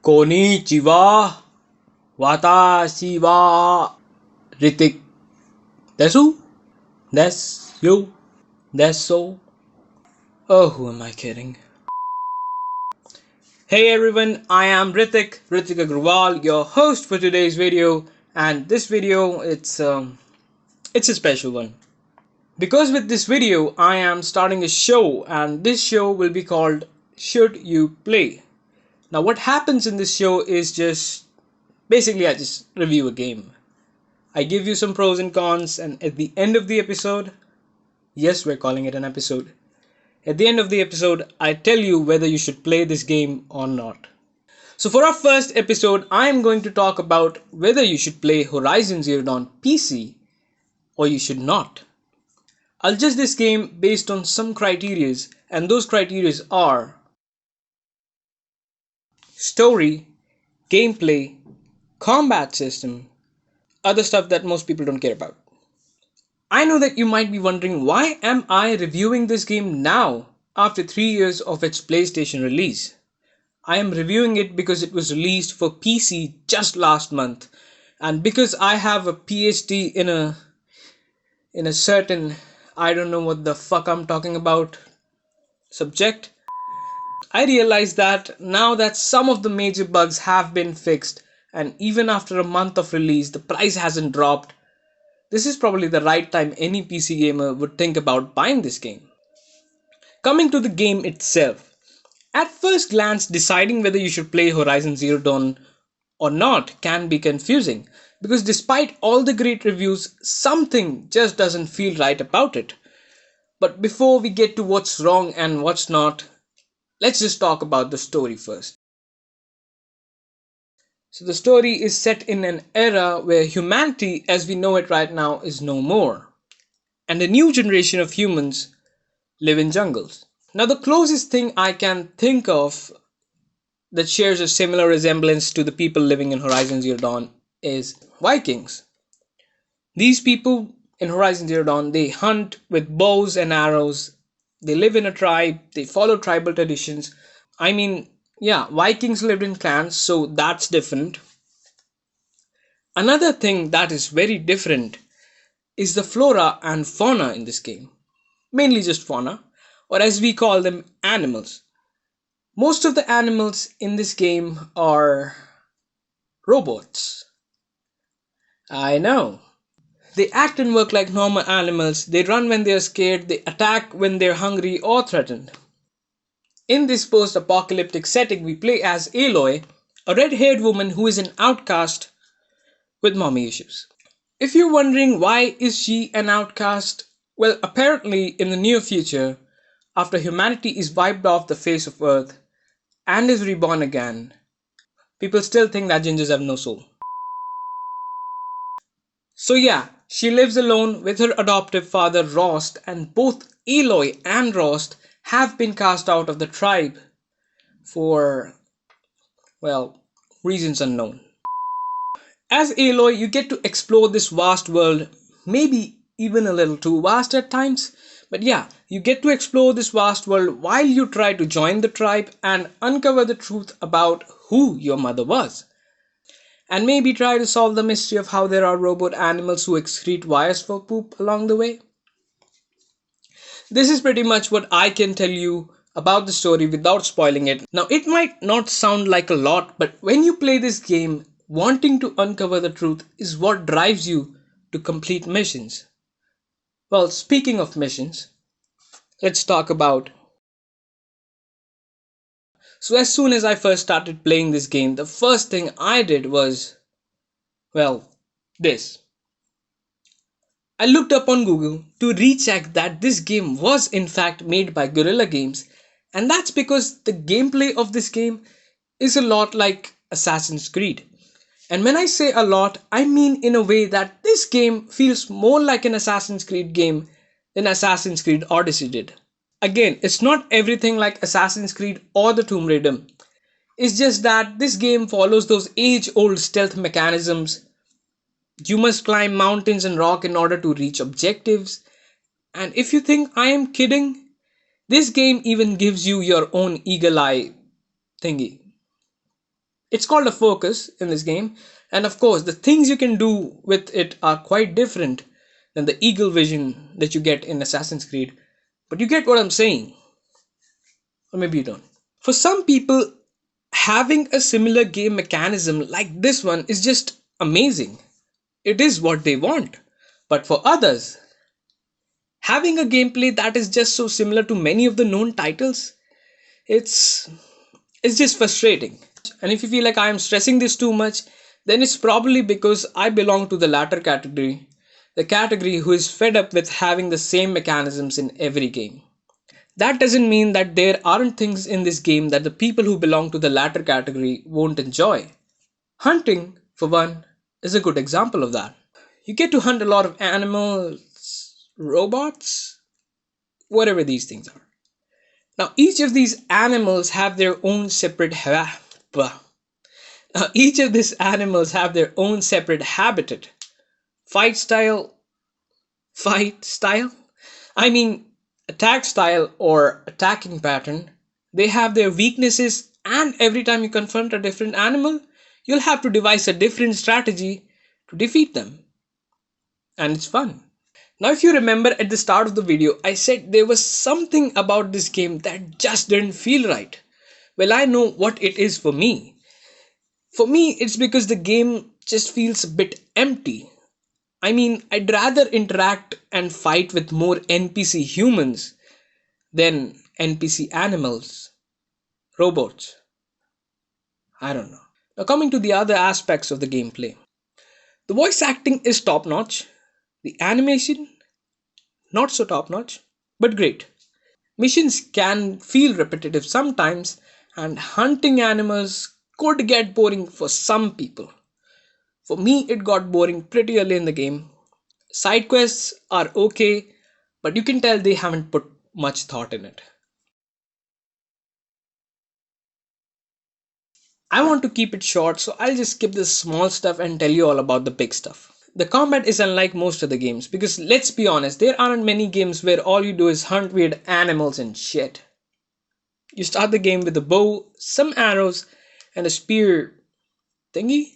Konnichiwa, watashi wa Ritik desu, desu, desu. Oh, who am I kidding? Hey everyone, I am Ritik Agrawal, your host for today's video, and this video it's a special one because with this video I am starting a show, and this show will be called Should You Play. Now, what happens in this show is just basically I just review a game. I give you some pros and cons, and at the end of the episode, yes, we're calling it an episode. At the end of the episode, I tell you whether you should play this game or not. So, for our first episode, I am going to talk about whether you should play Horizon Zero Dawn PC or you should not. I'll judge this game based on some criterias, and those criterias are story, gameplay, combat system, other stuff that most people don't care about. I know that you might be wondering, why am I reviewing this game now after 3 years of its PlayStation release? I am reviewing it because it was released for PC just last month, and because I have a PhD in a certain, I don't know what the fuck I'm talking about, subject. I realized that now that some of the major bugs have been fixed, and even after a month of release the price hasn't dropped, this is probably the right time any PC gamer would think about buying this game. Coming to the game itself, at first glance, deciding whether you should play Horizon Zero Dawn or not can be confusing, because despite all the great reviews, something just doesn't feel right about it. But before we get to what's wrong and what's not, let's just talk about the story first. So, the story is set in an era where humanity as we know it right now is no more, and a new generation of humans live in jungles. Now, the closest thing I can think of that shares a similar resemblance to the people living in Horizon Zero Dawn is Vikings. These people in Horizon Zero Dawn, they hunt with bows and arrows. They live in a tribe. They follow tribal traditions. I mean, yeah, Vikings lived in clans, so that's different. Another thing that is very different is the flora and fauna in this game. Mainly just fauna, or as we call them, animals. Most of the animals in this game are robots. I know. They act and work like normal animals. They run when they are scared, they attack when they're hungry or threatened. In this post apocalyptic setting, we play as Aloy, a red haired woman who is an outcast with mommy issues. If you're wondering why is she an outcast, well, apparently in the near future, after humanity is wiped off the face of Earth and is reborn again, people still think that gingers have no soul. So yeah, she lives alone with her adoptive father Rost, and both Aloy and Rost have been cast out of the tribe for, well, reasons unknown. As Aloy, you get to explore this vast world, maybe even a little too vast at times. But yeah, you get to explore this vast world while you try to join the tribe and uncover the truth about who your mother was. And maybe try to solve the mystery of how there are robot animals who excrete wires for poop along the way. This is pretty much what I can tell you about the story without spoiling it. Now, it might not sound like a lot, but when you play this game, wanting to uncover the truth is what drives you to complete missions. Well, speaking of missions, let's talk about. So, as soon as I first started playing this game, the first thing I did was, well, this. I looked up on Google to recheck that this game was in fact made by Guerrilla Games, and that's because the gameplay of this game is a lot like Assassin's Creed. And when I say a lot, I mean in a way that this game feels more like an Assassin's Creed game than Assassin's Creed Odyssey did. Again, it's not everything like Assassin's Creed or the Tomb Raider. It's just that this game follows those age old stealth mechanisms. You must climb mountains and rock in order to reach objectives. And if you think I am kidding, this game even gives you your own eagle eye thingy. It's called a focus in this game, and of course, the things you can do with it are quite different than the eagle vision that you get in Assassin's Creed. But you get what I'm saying, or maybe you don't. For some people, having a similar game mechanism like this one is just amazing. It is what they want. But for others, having a gameplay that is just so similar to many of the known titles, it's it's just frustrating. And if you feel like I am stressing this too much, then it's probably because I belong to the latter category, the category who is fed up with having the same mechanisms in every game. That doesn't mean that there aren't things in this game that the people who belong to the latter category won't enjoy. Hunting, for one, is a good example of that. You get to hunt a lot of animals, robots, whatever these things are. Now, each of these animals have their own separate now, each of these animals have their own separate habitat, fight style, fight style. I mean, attack style or attacking pattern. They have their weaknesses, and every time you confront a different animal, you'll have to devise a different strategy to defeat them. And it's fun. Now, if you remember at the start of the video, I said there was something about this game that just didn't feel right. Well, I know what it is for me. For me, it's because the game just feels a bit empty. I mean, I'd rather interact and fight with more NPC humans than NPC animals, robots. I don't know. Now, coming to the other aspects of the gameplay, the voice acting is top notch, the animation, not so top notch, but great. Missions can feel repetitive sometimes, and hunting animals could get boring for some people. For me, it got boring pretty early in the game. Side quests are okay, but you can tell they haven't put much thought in it. I want to keep it short, so I'll just skip the small stuff and tell you all about the big stuff. The combat is unlike most of the games because let's be honest, there aren't many games where all you do is hunt weird animals and shit. You start the game with a bow, some arrows, and a spear thingy.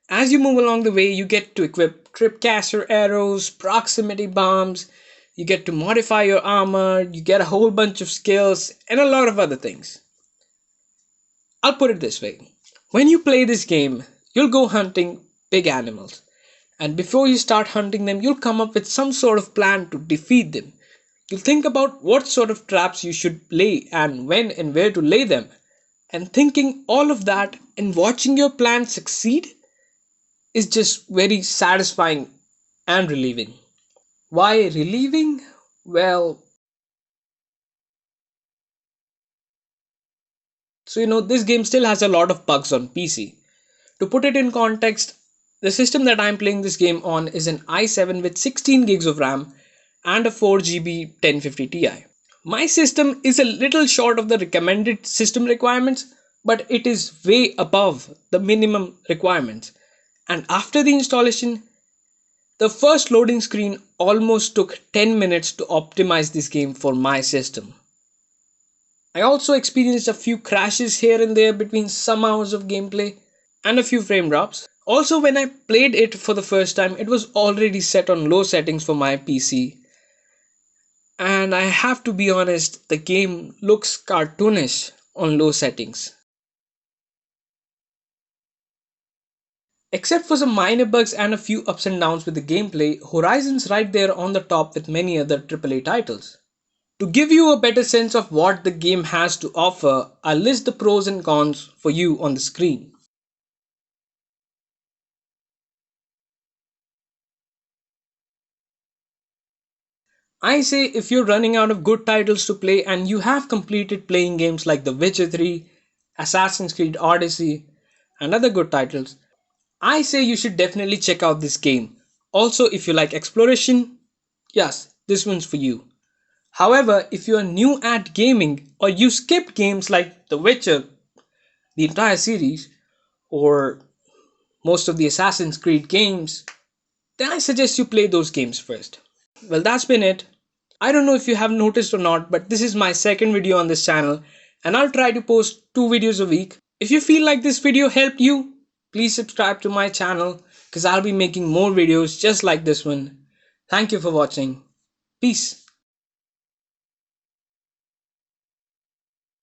As you move along the way, you get to equip tripcaster arrows, proximity bombs, you get to modify your armor, you get a whole bunch of skills, and a lot of other things. I'll put it this way, when you play this game, you'll go hunting big animals, and before you start hunting them, you'll come up with some sort of plan to defeat them. You'll think about what sort of traps you should lay and when and where to lay them. And thinking all of that and watching your plan succeed is just very satisfying and relieving. Why relieving? Well, this game still has a lot of bugs on PC. To put it in context, the system that I'm playing this game on is an i7 with 16 gigs of RAM and a 4GB 1050 Ti. My system is a little short of the recommended system requirements, but it is way above the minimum requirements. And after the installation, the first loading screen almost took 10 minutes to optimize this game for my system. I also experienced a few crashes here and there between some hours of gameplay and a few frame drops. Also, when I played it for the first time, it was already set on low settings for my PC. And I have to be honest, the game looks cartoonish on low settings. Except for some minor bugs and a few ups and downs with the gameplay, Horizon's right there on the top with many other AAA titles. To give you a better sense of what the game has to offer, I'll list the pros and cons for you on the screen. I say if you're running out of good titles to play and you have completed playing games like The Witcher 3, Assassin's Creed Odyssey, and other good titles, I say you should definitely check out this game. Also, if you like exploration, yes, this one's for you. However, if you are new at gaming or you skip games like The Witcher, the entire series, or most of the Assassin's Creed games, then I suggest you play those games first. Well, that's been it. I don't know if you have noticed or not, but this is my second video on this channel, and I'll try to post 2 videos a week. If you feel like this video helped you, please subscribe to my channel because I'll be making more videos just like this one. Thank you for watching. Peace.